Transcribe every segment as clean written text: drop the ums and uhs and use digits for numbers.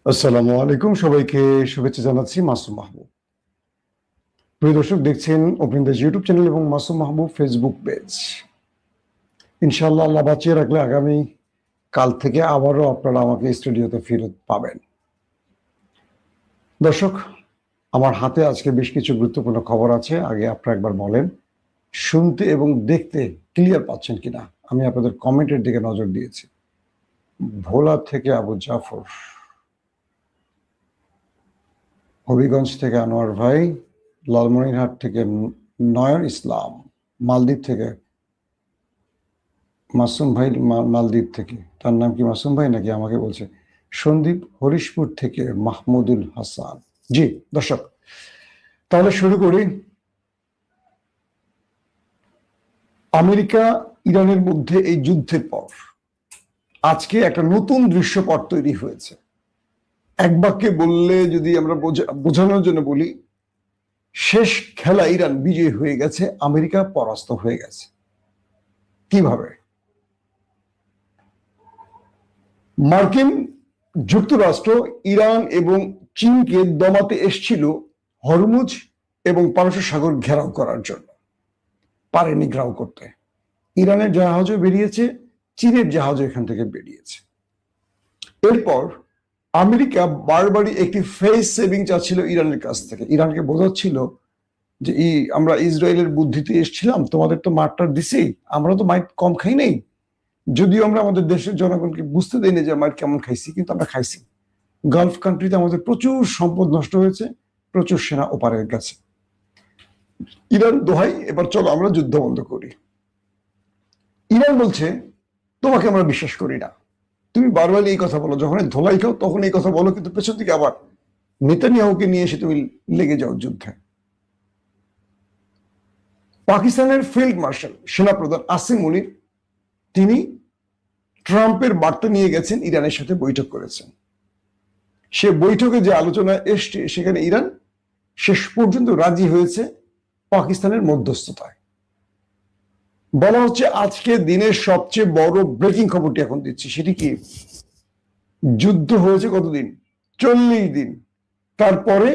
আসসালামু আলাইকুম, সবাইকে শুভেচ্ছা জানাচ্ছি। মাসুম মাহবুব। প্রিয় দর্শক, দেখছেন ওপেন দেশ ইউটিউব চ্যানেল এবং মাসুম মাহবুব ফেসবুক পেজ। ইনশাআল্লাহ আল্লাহ বাঁচিয়ে রাখলে আগামী কাল থেকে আবারও আপনারা আমাকে স্টুডিওতে ফেরত পাবেন। দর্শক, আমার হাতে আজকে বেশ কিছু গুরুত্বপূর্ণ খবর আছে। আগে আপনারা একবার বলেন শুনতে এবং দেখতে ক্লিয়ার পাচ্ছেন কিনা। আমি আপনাদের কমেন্টের দিকে নজর দিয়েছি। ভোলা থেকে আবু জাফর, হবিগঞ্জ থেকে আনোয়ার ভাই, লালমনিরহাট থেকে নয়ন ইসলাম, মালদ্বীপ থেকে মাসুম ভাই, মালদ্বীপ থেকে, তার নাম কি মাসুম ভাই নাকি আমাকে বলছে। সন্দীপ হরিশপুর থেকে মাহমুদুল হাসান। জি দর্শক, তাহলে শুরু করি। আমেরিকা ইরানের মধ্যে এই যুদ্ধের পর আজকে একটা নতুন দৃশ্যপট তৈরি হয়েছে। এক বাক্যে বললে, যদি আমরা বোঝানোর জন্য বলি, শেষ খেলা ইরান বিজয়ী হয়ে গেছে, আমেরিকা পরাস্ত হয়ে গেছে। কিভাবে? মার্কিন যুক্তরাষ্ট্র ইরান এবং চীনকে দমাতে এসছিল হরমুজ এবং পারস্য সাগর ঘেরাও করার জন্য। পারেনি ঘেরাও করতে। ইরানের জাহাজও বেরিয়েছে, চীনের জাহাজও এখান থেকে বেরিয়েছে। এরপর আমেরিকা বারবারই একটি ফেস সেভিং চাচ্ছিল ইরানের কাছ থেকে। ইরানকে বোঝাচ্ছিল যে আমরা ইসরায়েলের বুদ্ধিতে এসেছিলাম, তোমাদের তো মারটার দিছি, আমরা তো মাইট কম খাই নাই। যদিও আমরা আমাদের দেশের জনগণকে বুঝতে দেই না যে মাইট কেমন খাইছি, কিন্তু আমরা খাইছি। গালফ কান্ট্রিতে আমাদের প্রচুর সম্পদ নষ্ট হয়েছে, প্রচুর সেনা ওপারের গেছে। ইরান দোহাই, এবার চলো আমরা যুদ্ধ বন্ধ করি। ইরান বলছে তোমাকে আমরা বিশ্বাস করি না। তুমি বারবার এই কথা বলো, যখন ধোলাই খাও তখন এই কথা বলো, কিন্তু পেছন থেকে আবার নেতানিয়াহুকে নিয়ে এসে তুমি লেগে যাও যুদ্ধে। পাকিস্তানের ফিল্ড মার্শাল সেনাপ্রধান আসিম মুনির, তিনি ট্রাম্পের বার্তা নিয়ে গেছেন, ইরানের সাথে বৈঠক করেছেন। সে বৈঠকে যে আলোচনা এসছে, সেখানে ইরান শেষ পর্যন্ত রাজি হয়েছে পাকিস্তানের মধ্যস্থতায়। বলা হচ্ছে আজকে দিনের সবচেয়ে বড় ব্রেকিং খবরটি এখন দিচ্ছি। সেটি কি? যুদ্ধ হয়েছে কতদিন? 40 দিন। তারপরে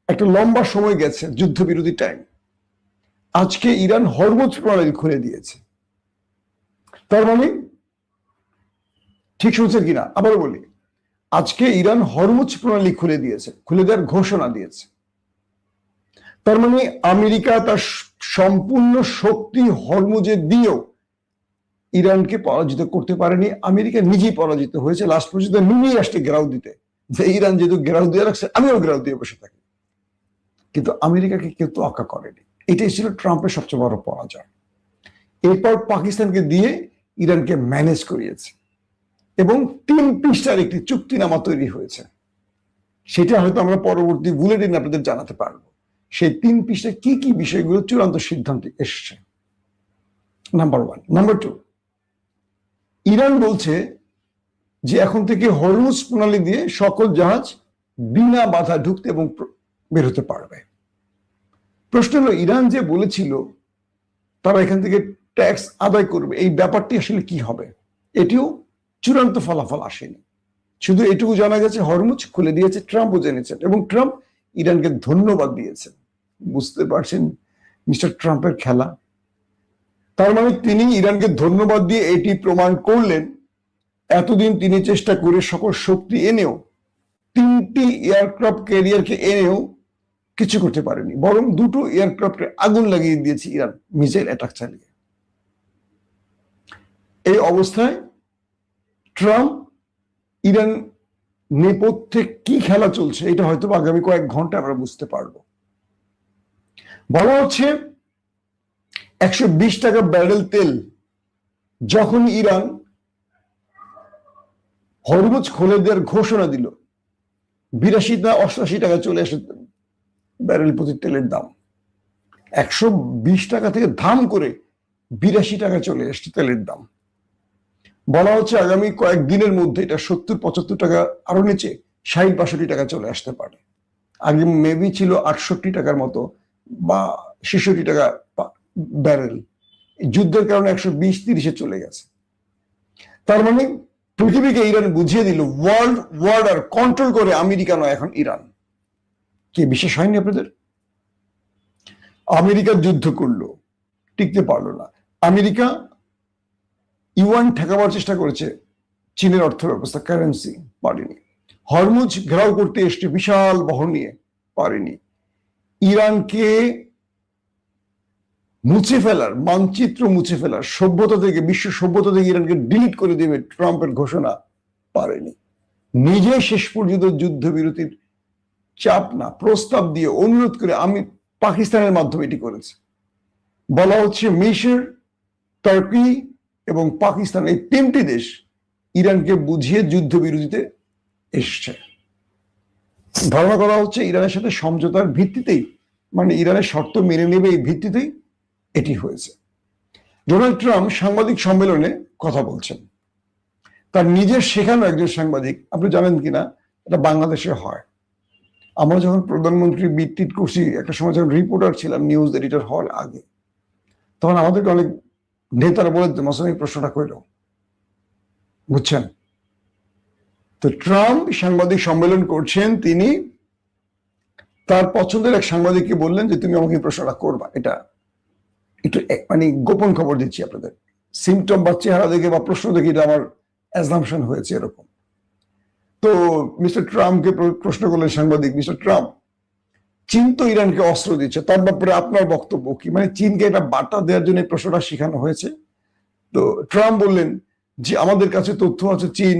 একটা লম্বা সময় গেছে যুদ্ধবিরতি টাইম। আজকে ইরান হরমুজ প্রণালী খুলে দিয়েছে। তার মানে, ঠিক শুনছেন কিনা আবারও বলি, আজকে ইরান হরমুজ প্রণালী খুলে দিয়েছে, খুলে দেওয়ার ঘোষণা দিয়েছে। তার মানে আমেরিকা তার সম্পূর্ণ শক্তি হরমুজে দিয়েও ইরানকে পরাজিত করতে পারেনি। আমেরিকা নিজেই পরাজিত হয়েছে। লাস্ট পর্যন্ত নুনিই আসছে ঘেরাও দিতে, যে ইরান যেহেতু ঘেরাও দিয়ে রাখছে, আমিও ঘেরাও দিয়ে বসে থাকি। কিন্তু আমেরিকাকে কেউ তোয়াক্কা করেনি। এটাই ছিল ট্রাম্পের সবচেয়ে বড় পরাজয়। এরপর পাকিস্তানকে দিয়ে ইরানকে ম্যানেজ করিয়েছে এবং 3 পৃষ্ঠার একটি চুক্তিনামা তৈরি হয়েছে। সেটা হয়তো আমরা পরবর্তী বুলেটিন আপনাদের জানাতে পারবো। সেই 3 পৃষ্ঠায় কি কি বিষয়গুলো চূড়ান্ত সিদ্ধান্তে এসছে। নাম্বার 1। নাম্বার 2, ইরান বলছে যে এখন থেকে হরমুজ প্রণালী দিয়ে সকল জাহাজ বিনা বাধা ঢুকতে এবং বের হতে পারবে। প্রশ্ন হলো, ইরান যে বলেছিল তারা এখান থেকে ট্যাক্স আদায় করবে, এই ব্যাপারটি আসলে কি হবে? এটিও চূড়ান্ত ফলাফল আসেনি। শুধু এটুকু জানা গেছে হরমুজ খুলে দিয়েছে, ট্রাম্পও জেনেছেন এবং ট্রাম্প ইরানকে ধন্যবাদ দিয়েছেন। বুঝতে পারছেন মিস্টার ট্রাম্পের খেলা? তার মানে তিনি ইরানকে ধন্যবাদ দিয়ে এটি প্রমাণ করলেন, এতদিন তিনি চেষ্টা করে সকল শক্তি এনেও, 3টি এয়ারক্রাফট ক্যারিয়ারকে এনেও কিছু করতে পারেনি, বরং 2টো এয়ারক্রাফটে আগুন লাগিয়ে দিয়েছে ইরান মিসাইল অ্যাটাক চালিয়ে। এই অবস্থায় ট্রাম্প ইরান নেপথ্যে কি খেলা চলছে, এটা হয়তো আগামী কয়েক ঘন্টা আমরা বুঝতে পারবো। বলা হচ্ছে 120 টাকা ব্যারেল তেল যখন ইরান হরমুজ খুলে দেওয়ার ঘোষণা দিল, 82 না 88 টাকা চলে আসে ব্যারেল প্রতি তেলের দাম। 120 টাকা থেকে ধাম করে 82 টাকা চলে আসছে তেলের দাম। বলা হচ্ছে আগামী কয়েকদিনের মধ্যে এটা 70-75 টাকা, আরো নিচে 60-62 টাকা চলে আসতে পারে। আগে মেবি ছিল 68 টাকার মতো বা 66 টাকা ব্যারেল। যুদ্ধের কারণে 120-30-এ চলে গেছে। তার মানে পৃথিবীকে ইরান বুঝিয়ে দিল ওয়ার্ল্ড ওয়ার্ডার কন্ট্রোল করে আমেরিকা নয়, এখন ইরান। কি বিশ্বাস হয়নি আপনাদের? আমেরিকা যুদ্ধ করলো, টিকতে পারলো না। আমেরিকা ইউয়ান ঠেকাবার চেষ্টা করেছে, চীনের অর্থ ব্যবস্থা, কারেন্সি, পারেনি। হরমুজ ঘেরাও করতে এসছে বিশাল বহর নিয়ে, পারেনি। ইরানকে মুছে ফেলার, মানচিত্র মুছে ফেলার, সভ্যতা থেকে, বিশ্ব সভ্যতা থেকে ইরানকে ডিলিট করে দেবে ট্রাম্পের ঘোষণা, পারেনি। নিজে শেষ পর্যন্ত যুদ্ধবিরতির চাপ না, প্রস্তাব দিয়ে, অনুরোধ করে আমি পাকিস্তানের মাধ্যমে এটি করেছে। বলা হচ্ছে মিশর, টার্কি এবং পাকিস্তান, এই তিনটি দেশ ইরানকে বুঝিয়ে যুদ্ধবিরতিতে এসছে। ধারণা করা হচ্ছে ইরানের সাথে সমঝোতার ভিত্তিতেই, মানে ইরানের শর্ত মেনে নেবে এই ভিত্তিতেই এটি হয়েছে। ডোনাল্ড ট্রাম্প সাংবাদিক সম্মেলনে কথা বলছেন, তার নিজের শেখানো একজন সাংবাদিক, আপনি জানেন কিনা এটা বাংলাদেশে হয়। আমরা যখন প্রধানমন্ত্রী বিট্রিট করছি, একটা সময় যখন রিপোর্টার ছিলাম, নিউজ এডিটর হওয়ার আগে, তখন আমাদেরকে অনেক নেতারা বলে মৌসুমী প্রশ্নটা করল, বুঝছেন? তো ট্রাম্প সাংবাদিক সম্মেলন করছেন, তিনি তার পছন্দের এক সাংবাদিককে বললেন যে তুমি আমাকে প্রশ্নটা করবা। এটা একটু মানে গোপন খবর দিচ্ছি আপনাদের, সিমটম বা চেহারা দেখে বা প্রশ্ন দেখে এটা আমার অ্যাজাম্পশন হয়েছে এরকম। তো মিস্টার ট্রাম্পকে প্রশ্ন করলেন সাংবাদিক, মিস্টার ট্রাম্প, চীন তো ইরানকে অস্ত্র দিচ্ছে, তার ব্যাপারে আপনার বক্তব্য কি? মানে চীনকে একটা বার্তা দেওয়ার জন্য প্রশ্নটা শেখানো হয়েছে। তো ট্রাম্প বললেন যে আমাদের কাছে তথ্য আছে চীন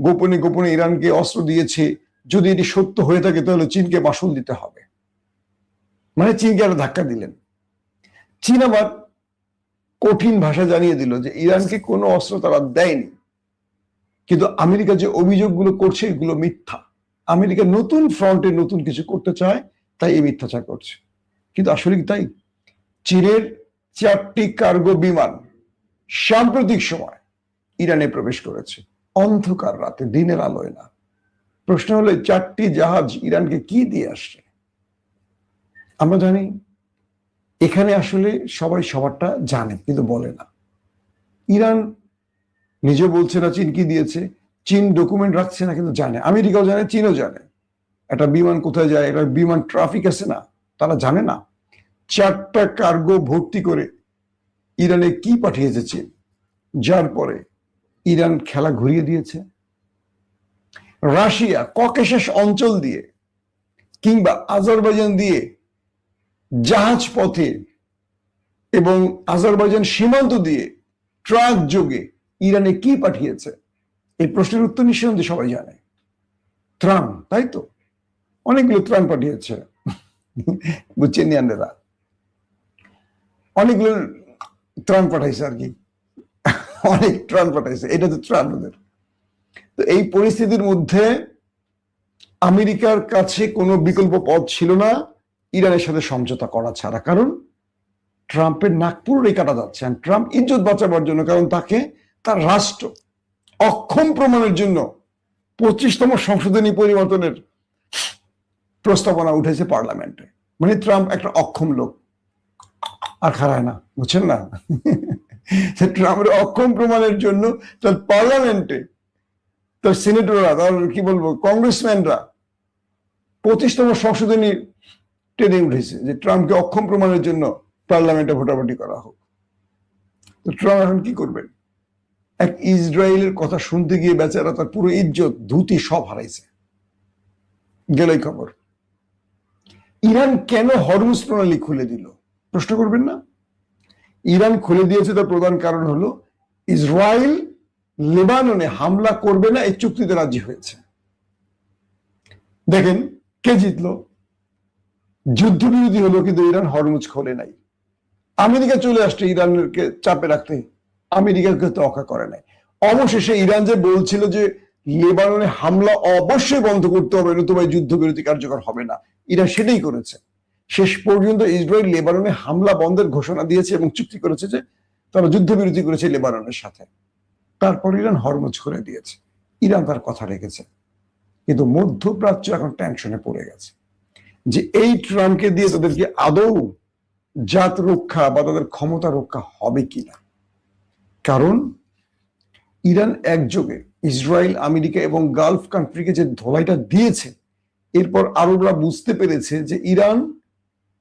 গোপনে গোপনে ইরানকে অস্ত্র দিয়েছে, যদি এটি সত্য হয়ে থাকে তাহলে চীনকে মাসুল দিতে হবে। মানে চীনকে একটা ধাক্কা দিলেন। চীন আবার কঠিন ভাষা জানিয়ে দিল যে ইরানকে কোনো অস্ত্র তারা দেয়নি, কিন্তু আমেরিকা যে অভিযোগগুলো করছে এগুলো মিথ্যা। আমেরিকা নতুন ফ্রন্টে নতুন কিছু করতে চায়, তাই এই মিথ্যাচার করছে। কিন্তু আসলে কি তাই? চীনের 4টি কার্গো বিমান সাম্প্রতিক সময় ইরানে প্রবেশ করেছে, অন্ধকার রাতে, দিনের আলোয় না। প্রশ্ন হলো 4টি জাহাজ ইরানকে কি দিয়ে আসছে? আমরা জানি এখানে আসলে সবাই সবারটা জানে কিন্তু বলে না। ইরান নিজে বলছে না চীন কি দিয়েছে, চীন ডকুমেন্ট রাখছে না কিন্তু জানে, আমেরিকাও জানে, চীনও জানে। একটা বিমান কোথায় যায়, একটা বিমান ট্রাফিক আছে না, তারা জানে না? 4টা কার্গো ভর্তি করে ইরানে কি পাঠিয়েছে চীন, যার পরে ইরান খেলা ঘুরিয়ে দিয়েছে। রাশিয়া ককেশাস অঞ্চল দিয়ে কিংবা আজারবাইজান দিয়ে জাহাজ পথে এবং আজারবাইজান সীমান্ত দিয়ে ট্রাক যোগে ইরানে কি পাঠিয়েছে? এই প্রশ্নের উত্তর নিঃসন্দেহে সবাই জানে, ত্রাণ, তাই তো? অনেকগুলো ত্রাণ পাঠিয়েছে, বুঝছেন নিয়ান্ডেরা, অনেকগুলো ত্রাণ পাঠাইছে আর কি, অনেক ত্রাণ পাঠাইছে, এটা তো ত্রাণ ওদের। তো এই পরিস্থিতির মধ্যে আমেরিকার কাছে কোনো বিকল্প পথ ছিল না ইরানের সাথে সমঝোতা করা ছাড়া, কারণ ট্রাম্পের নাক পুরোই কাটা যাচ্ছে। ট্রাম্প ইজ্জত বাঁচাবার জন্য, কারণ তাকে তার রাষ্ট্র অক্ষম প্রমাণের জন্য 25তম সংশোধনী পরিবর্তনের প্রস্তাবনা উঠেছে পার্লামেন্টে। মানে ট্রাম্প একটা অক্ষম লোক, আর খারায় না, বুঝছেন না? ট্রাম্পের অক্ষম প্রমাণের জন্য তার পার্লামেন্টে তার সিনেটররা, তার কি বলবো, কংগ্রেসম্যানরা 25তম সংশোধনী টেনে উঠেছে যে ট্রাম্পকে অক্ষম প্রমাণের জন্য পার্লামেন্টে ভোটাভুটি করা হোক। তো ট্রাম্প এখন কি করবেন? এক ইসরায়েলের কথা শুনতে গিয়ে বেচারা তার পুরো ইজ্জত, ধুতি সব হারাইছে, গেলই খবর। ইরান কেন হরমুজ প্রণালী খুলে দিল প্রশ্ন করবেন না? ইরান খুলে দিয়েছে তার প্রধান কারণ হলো ইসরায়েল লেবাননে হামলা করবে না, এই চুক্তিতে রাজি হয়েছে। দেখেন কে জিতলো? যুদ্ধবিরতি হলো কিন্তু ইরান হরমুজ খোলে নাই। আমেরিকা চলে আসছে ইরানকে চাপে রাখতে, আমেরিকাকে তোয়াক্কা করে নাই। অবশেষে ইরান যে বলছিল যে লেবাননে হামলা অবশ্যই বন্ধ করতে হবে, নতুবা যুদ্ধবিরতি কার্যকর হবে না, ইরান সেটাই করেছে। শেষ পর্যন্ত ইসরায়েল লেবাননে হামলা বন্ধের ঘোষণা দিয়েছে এবং চুক্তি করেছে যে তারা যুদ্ধবিরতি করেছে লেবাননের সাথে। তারপর ইরান হরমুজ খুলে দিয়েছে, ইরান তার কথা রেখেছে। কিন্তু মধ্যপ্রাচ্য এখন টেনশনে পড়ে গেছে যে এই ট্রাম্পকে দিয়ে তাদেরকে আদৌ জাত রক্ষা বা তাদের ক্ষমতা রক্ষা হবে কিনা। কারণ ইরান একযোগে ইসরায়েল, আমেরিকা এবং গালফ কান্ট্রিকে যে ধোলাইটা দিয়েছে, এরপর আরবরা বুঝতে পেরেছে যে ইরান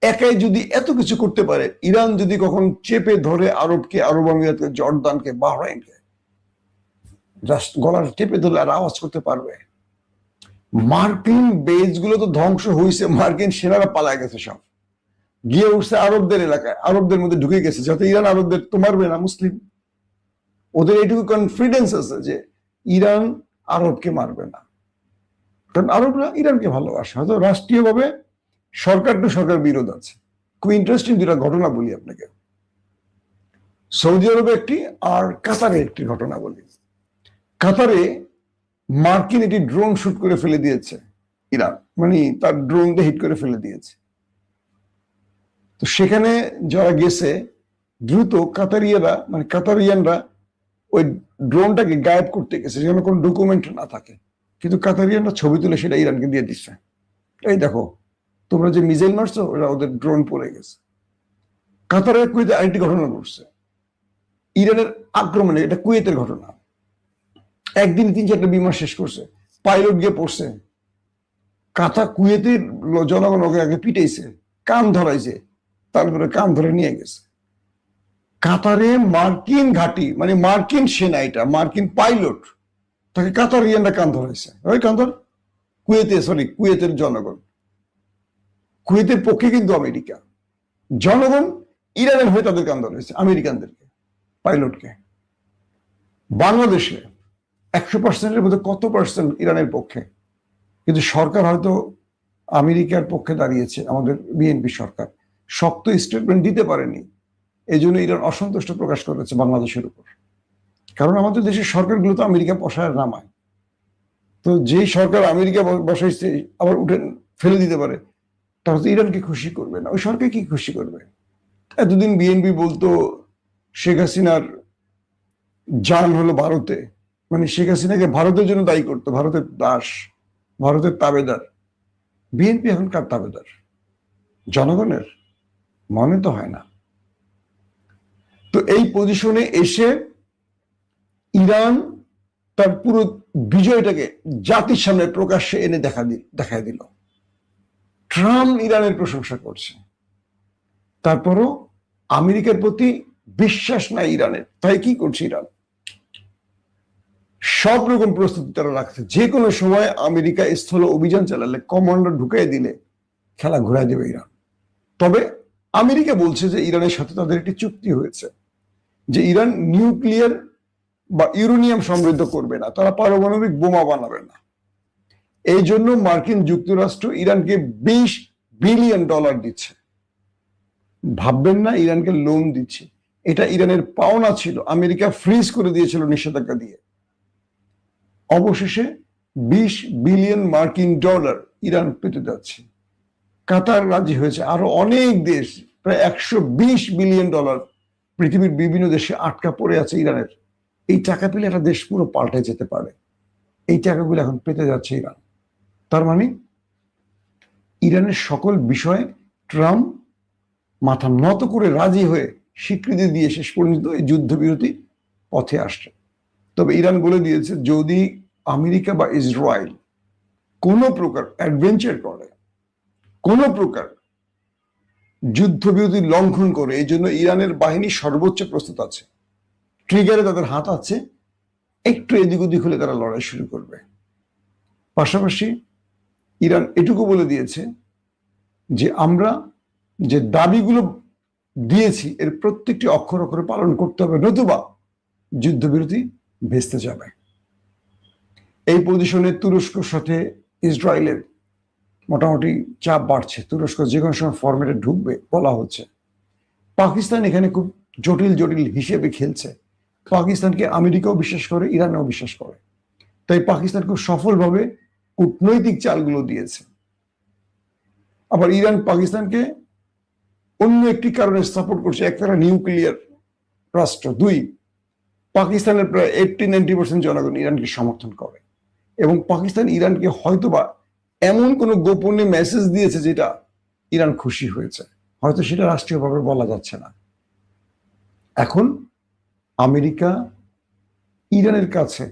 একাই যদি এত কিছু করতে পারে, ইরান যদি কখন চেপে ধরে আরবকে, আরব আমিরাতকে, জর্দানকে, বাহরাইনকে জাস্ট গলার চেপে ধরে আর আওয়াজ করতে পারবে। মার্কিন বেজ গুলো তো ধ্বংস হয়েছে, মার্কিন সেনারা পালায় গেছে, সব গিয়ে উঠছে আরবদের এলাকায়, আরবদের মধ্যে ঢুকে গেছে, যাতে ইরান আরবদের তো মারবে না, মুসলিম। ওদের এইটুকু কনফিডেন্স আছে যে ইরান আরবকে মারবে না, কারণ আরবরা ইরানকে ভালোবাসে। হয়তো রাষ্ট্রীয়ভাবে সরকার টু সরকার বিরোধ আছে। খুব ইন্টারেস্টিং দুটা ঘটনা বলি আপনাকে, সৌদি আরবে একটি আর কাতারে একটি ঘটনা বলি। কাতারে মার্কিন একটি ড্রোন শুট করে ফেলে দিয়েছে ইরান, মানে তার ড্রোন দিয়ে হিট করে ফেলে দিয়েছে। তো সেখানে যারা গেছে, দ্রুত কাতারিয়ানরা ওই ড্রোনটাকে গায়েব করতে গেছে, যেন কোনো ডকুমেন্ট না থাকে। কিন্তু কাতারিয়ানরা ছবি তুলে সেটা ইরানকে দিয়ে দিচ্ছে, এই দেখো তোমরা যে মিসাইল মারছো, ওরা ওদের ড্রোন পড়ে গেছে। কাতারের কুয়েতে আরেকটি ঘটনা ঘটছে, ইরানের আক্রমণে, এটা কুয়েতের ঘটনা। একদিন 3-4টা বিমান শেষ করছে, পাইলট গিয়ে পড়ছে। কুয়েতের জনগণ ওকে আগে পিটাইছে, কান ধরাইছে, তারপরে কান ধরে নিয়ে গেছে। কাতারে মার্কিন ঘাঁটি, মানে মার্কিন সেনা, এটা মার্কিন পাইলট, তাকে কাতারিয়ানরা কান ধরাইছে। ওই কান ধর, কুয়েতের জনগণ, কুয়েতের পক্ষে কিন্তু আমেরিকা, জনগণ ইরানের হয়ে তাদের কান ধরেছে, আমেরিকানদেরকে, পাইলটকে। বাংলাদেশে 100%-এর মধ্যে কত পার্সেন্ট ইরানের পক্ষে, কিন্তু সরকার হয়তো আমেরিকার পক্ষে দাঁড়িয়েছে, আমাদের বিএনপি সরকার শক্ত স্টেটমেন্ট দিতে পারেনি। এই জন্য ইরান অসন্তুষ্ট প্রকাশ করেছে বাংলাদেশের উপর, কারণ আমাদের দেশের সরকারগুলো তো আমেরিকা বসায় নামায়। তো যেই সরকার আমেরিকা বসাইছে আবার উঠে ফেলে দিতে পারে, তারা তো ইরানকে খুশি করবে না। ওই সরকার কি খুশি করবে? এতদিন বিএনপি বলতো শেখ হাসিনার জান হলো ভারতে, মানে শেখ হাসিনাকে ভারতের জন্য দায়ী করতো, ভারতের দাস, ভারতের তাবেদার। বিএনপি এখন কার তাবেদার? জনগণের? মনে তো হয় না। তো এই পজিশনে এসে ইরান তার পুরো বিজয়টাকে জাতির সামনে প্রকাশ্যে এনে দেখায় দিল। ট্রাম্প ইরানের প্রশংসা করছে, তারপরও আমেরিকার প্রতি বিশ্বাস নাই ইরানের। তাই কি করছে ইরান? সব রকম প্রস্তুতি তারা রাখছে, যে কোনো সময় আমেরিকা স্থল অভিযান চালালে, কমান্ডার ঢুকাই দিলে খেলা ঘুরাই দেবে ইরান। তবে আমেরিকা বলছে যে ইরানের সাথে তাদের একটি চুক্তি হয়েছে যে ইরান নিউক্লিয়ার বা ইউরেনিয়াম সমৃদ্ধ করবে না, তারা পারমাণবিক বোমা বানাবে না। এই জন্য মার্কিন যুক্তরাষ্ট্র ইরানকে $20 বিলিয়ন দিচ্ছে। ভাববেন না ইরানকে লোন দিচ্ছে, এটা ইরানের পাওনা ছিল, আমেরিকা ফ্রিজ করে দিয়েছিল নিষেধাজ্ঞা দিয়ে। অবশেষে $20 বিলিয়ন ইরান পেতে যাচ্ছে। কাতার রাজি হয়েছে, আরো অনেক দেশ, প্রায় $120 বিলিয়ন পৃথিবীর বিভিন্ন দেশে আটকা পড়ে আছে ইরানের। এই টাকা পেলে একটা দেশ পুরো পাল্টে যেতে পারে। এই টাকাগুলো এখন পেতে যাচ্ছে ইরান। তার মানে ইরানের সকল বিষয়ে ট্রাম্প মাথা নত করে রাজি হয়ে স্বীকৃতি দিয়ে শেষ পর্যন্ত এই যুদ্ধবিরতি পথে আসছে। তবে ইরান বলে দিয়েছে, যদি আমেরিকা বা ইসরায়েল কোনো প্রকার অ্যাডভেঞ্চার করে, কোনো প্রকার যুদ্ধবিরতি লঙ্ঘন করে, এই জন্য ইরানের বাহিনী সর্বোচ্চ প্রস্তুত আছে, ট্রিগারে তাদের হাত আছে, একটু এদিক ওদিক হলে তারা লড়াই শুরু করবে। পাশাপাশি ইরান এটুকু বলে দিয়েছে যে আমরা যে দাবিগুলো দিয়েছি এর প্রত্যেকটি অক্ষর অক্ষরে পালন করতে হবে, নতুবা যুদ্ধবিরতি ভেস্তে যাবে। এই পজিশনে তুরস্কর সাথে ইসরায়েলের মোটামুটি চাপ বাড়ছে। তুরস্ক যে কোনো সময় ফরম্যাটে ঢুকবে বলা হচ্ছে। পাকিস্তান এখানে খুব জটিল হিসেবে খেলছে। পাকিস্তানকে আমেরিকাও বিশ্বাস করে, ইরানও বিশ্বাস করে। তাই পাকিস্তান খুব সফলভাবে কূটনৈতিক চালগুলো দিয়েছে। আবার ইরান পাকিস্তানকে অন্য একটি কারণে সাপোর্ট করছে। এক, তারা নিউক্লিয়ার রাষ্ট্র। 2, পাকিস্তানের প্রায় 80-90% জনগণ ইরানকে সমর্থন করে, এবং পাকিস্তান ইরানকে হয়তোবা এমন কোনো গোপনে মেসেজ দিয়েছে যেটা ইরান খুশি হয়েছে, হয়তো সেটা রাষ্ট্রীয়ভাবে বলা যাচ্ছে না। এখন আমেরিকা ইরানের কাছে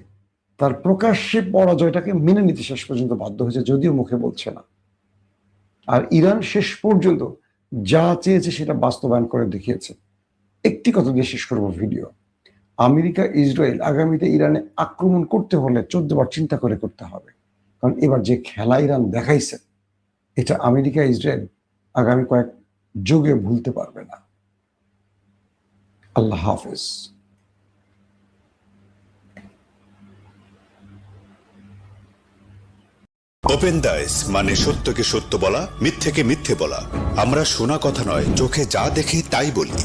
তার প্রকাশ্যে পরাজয়টাকে মেনে নিতে শেষ পর্যন্ত বাধ্য হয়েছে, যদিও মুখে বলছে না। আর ইরান শেষ পর্যন্ত যা চেয়েছে সেটা বাস্তবায়ন করে দেখিয়েছে। একটি কথা দিয়ে শেষ করবো ভিডিও। আমেরিকা ইসরায়েল আগামীতে ইরানে আক্রমণ করতে হলে 14 বার চিন্তা করে করতে হবে, কারণ এবার যে খেলা ইরান দেখাইছে এটা আমেরিকা ইসরায়েল আগামী কয়েক যুগে ভুলতে পারবে না। আল্লাহ হাফেজ। ওপেন দাইস মানে সত্যকে সত্য বলা, মিথ্যেকে মিথ্যে বলা। আমরা শোনা কথা নয়, চোখে যা দেখি তাই বলি।